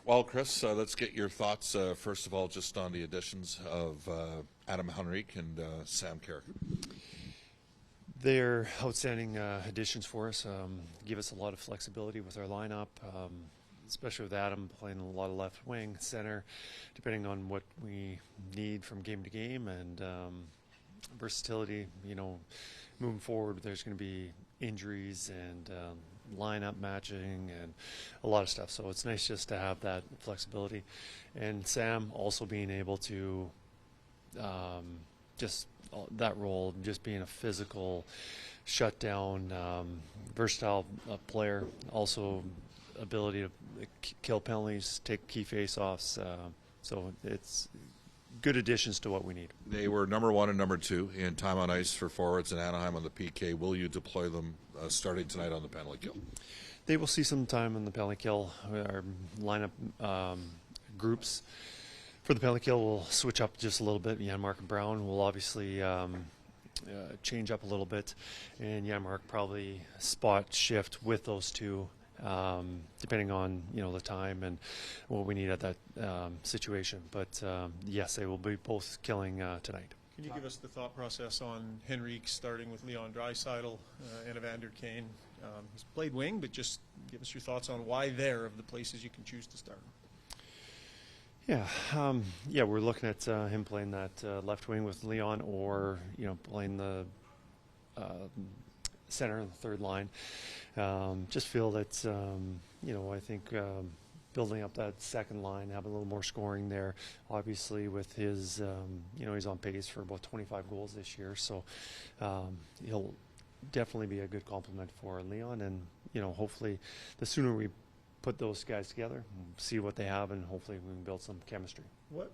Well, Kris, let's get your thoughts, first of all, just on the additions of Adam Henrique and Sam Carrick. They're outstanding additions for us. Give us a lot of flexibility with our lineup, especially with Adam playing a lot of left wing, center, depending on what we need from game to game, and versatility. Moving forward, there's going to be injuries and lineup matching and a lot of stuff. So it's nice just to have that flexibility. And Sam also being able to just that role, just being a physical shutdown, versatile player, also ability to kill penalties, take key face-offs. So it's good additions to what we need. They were number 1 and number 2 in time on ice for forwards in Anaheim on the PK. Will you deploy them starting tonight on the penalty kill? They will see some time on the penalty kill. Our lineup groups for the penalty kill will switch up just a little bit. Mark and Brown will obviously change up a little bit, and Mark probably spot shift with those two, depending on the time and what we need at that situation. But yes, they will be both killing tonight. Can you give us the thought process on Henrique starting with Leon Draisaitl and Evander Kane? He's played wing, but just give us your thoughts on why there of the places you can choose to start. Yeah, we're looking at him playing that left wing with Leon, or playing the center in the third line. Just feel that I think building up that second line, having a little more scoring there. Obviously, with his he's on pace for about 25 goals this year, so he'll definitely be a good complement for Leon. And hopefully, the sooner we put those guys together, see what they have, and hopefully we can build some chemistry. What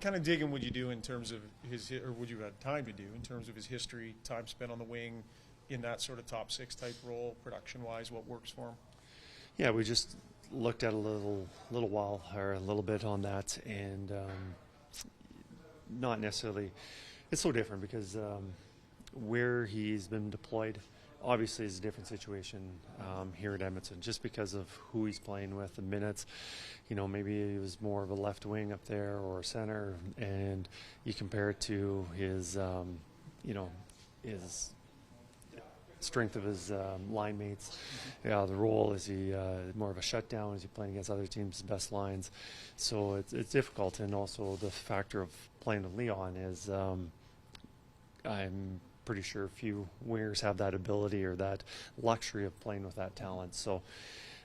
kind of digging would you do in terms of his, or would you have time to do in terms of his history, time spent on the wing, in that sort of top 6 type role, production-wise, what works for him? Yeah, we just looked at a little bit on that, and not necessarily. It's so different because where he's been deployed, obviously, is a different situation here at Edmonton, just because of who he's playing with, the minutes. Maybe he was more of a left wing up there or a center, and you compare it to his, his strength of his line mates. The role, is he more of a shutdown? Is he playing against other teams' best lines? So it's difficult. And also the factor of playing with Leon is I'm pretty sure few wingers have that ability or that luxury of playing with that talent. So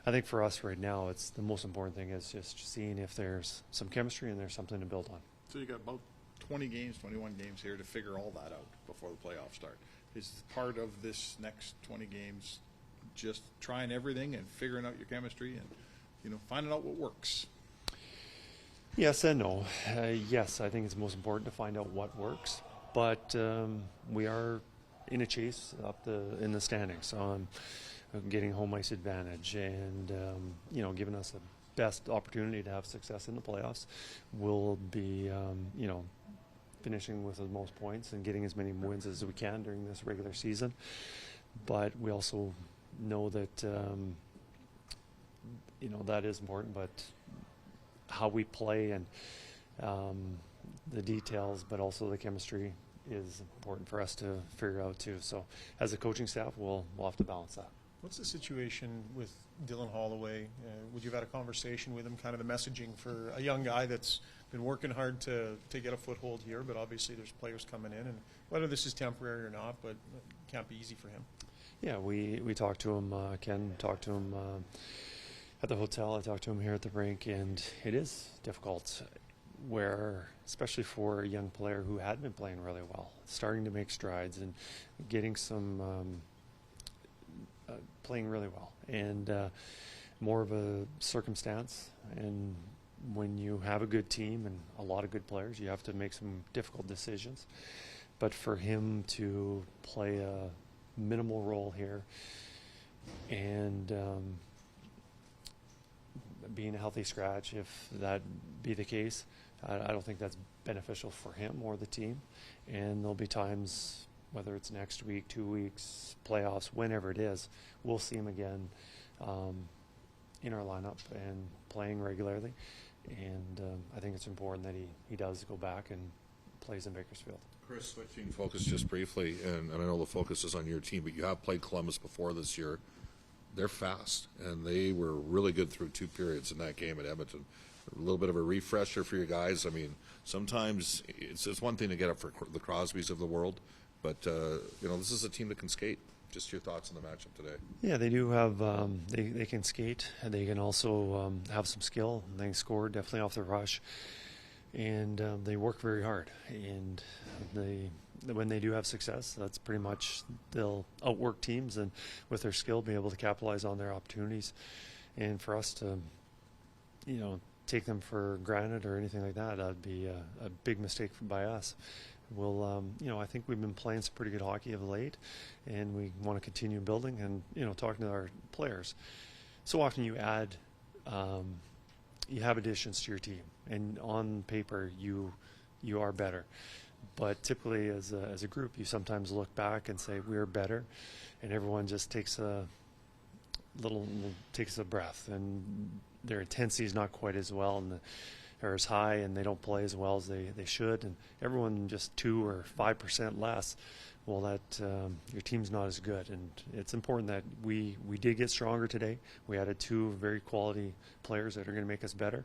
I think for us right now, it's the most important thing is just seeing if there's some chemistry and there's something to build on. So you got about 20 games, 21 games here to figure all that out before the playoffs start. Is part of this next 20 games just trying everything and figuring out your chemistry and finding out what works? Yes and no. Yes, I think it's most important to find out what works, but we are in a chase up in the standings on getting home ice advantage, and giving us the best opportunity to have success in the playoffs. We'll be finishing with the most points and getting as many wins as we can during this regular season. But we also know that that is important, but how we play and the details, but also the chemistry, is important for us to figure out too. So as a coaching staff, we'll have to balance that. What's the situation with Dylan Holloway? Would you have had a conversation with him, kind of the messaging for a young guy that's been working hard to get a foothold here, but obviously there's players coming in, and whether this is temporary or not, but it can't be easy for him. Yeah, we talked to him. Ken talked to him at the hotel. I talked to him here at the rink, and it is difficult, where especially for a young player who had been playing really well, starting to make strides and getting some playing really well, and more of a circumstance. And when you have a good team and a lot of good players, you have to make some difficult decisions. But for him to play a minimal role here and being a healthy scratch, if that be the case, I don't think that's beneficial for him or the team. And there'll be times, whether it's next week, 2 weeks, playoffs, whenever it is, we'll see him again in our lineup and playing regularly. And I think it's important that he does go back and plays in Bakersfield. Kris, switching focus just briefly, and I know the focus is on your team, but you have played Columbus before this year. They're fast, and they were really good through 2 periods in that game at Edmonton. A little bit of a refresher for you guys. I mean, sometimes it's one thing to get up for the Crosbys of the world, but this is a team that can skate. Just your thoughts on the matchup today. Yeah, they do have. They can skate. They can also have some skill. They score definitely off the rush, and they work very hard. And when they do have success, that's pretty much they'll outwork teams and with their skill be able to capitalize on their opportunities. And for us to, take them for granted or anything like that, that'd be a big mistake by us. We'll, I think we've been playing some pretty good hockey of late, and we want to continue building and, talking to our players. So often you add, you have additions to your team, and on paper you are better. But typically as a group, you sometimes look back and say we're better, and everyone just takes a breath, and their intensity is not quite as well or as high, and they don't play as well as they should, and everyone just 2 or 5% less. Well, that your team's not as good, and it's important that we did get stronger today. We added 2 very quality players that are going to make us better,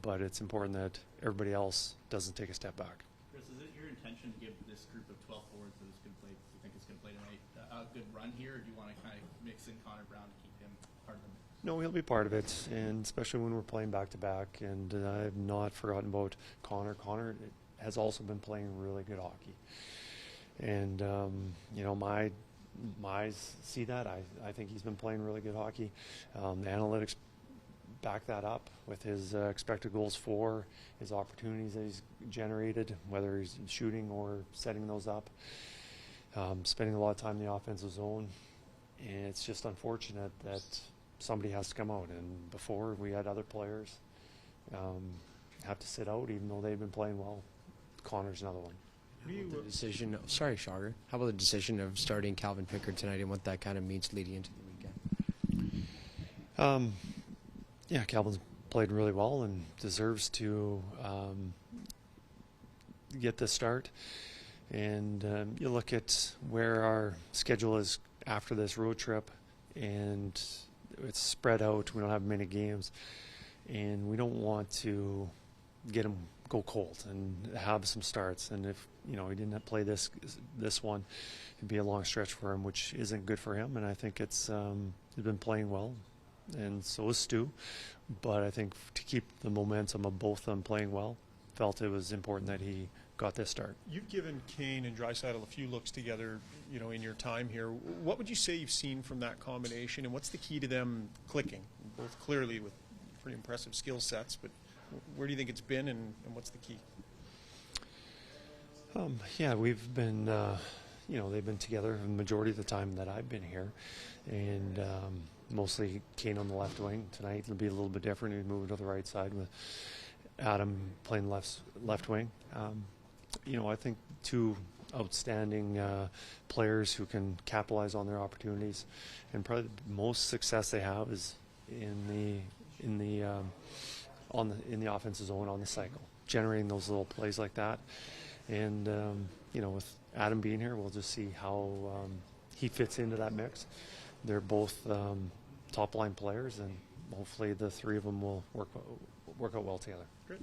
but it's important that everybody else doesn't take a step back. Kris, is it your intention to give this group of 12 forwards that is going to play, you think it's going to play tonight, a good run here, or do you want to kind of mix in Connor Brown to keep him part of the mix? No, he'll be part of it, and especially when we're playing back-to-back. And I've not forgotten about Connor. Connor has also been playing really good hockey. And, my eyes see that. I think he's been playing really good hockey. The analytics back that up with his expected goals for, his opportunities that he's generated, whether he's shooting or setting those up, spending a lot of time in the offensive zone. And it's just unfortunate that somebody has to come out, and before we had other players have to sit out even though they've been playing well. Connor's another one. The decision, sorry, Shagar. How about the decision of starting Calvin Pickard tonight and what that kind of means leading into the weekend? Calvin's played really well and deserves to get the start. And you look at where our schedule is after this road trip, and it's spread out. We don't have many games, and we don't want to get him go cold and have some starts. And if he didn't play this one, it'd be a long stretch for him, which isn't good for him. And I think he's been playing well, and so is Stu. But I think to keep the momentum of both of them playing well, felt it was important that he got this start. You've given Kane and Draisaitl a few looks together, in your time here. What would you say you've seen from that combination, and what's the key to them clicking? Both clearly with pretty impressive skill sets, but where do you think it's been, and what's the key? We've been, they've been together the majority of the time that I've been here, and mostly Kane on the left wing. Tonight it'll be a little bit different. He's moving to the right side with Adam playing left wing. I think 2 outstanding players who can capitalize on their opportunities, and probably the most success they have is in the offensive zone on the cycle, generating those little plays like that. And with Adam being here, we'll just see how he fits into that mix. They're both top line players, and hopefully the 3 of them will work out well together. Great.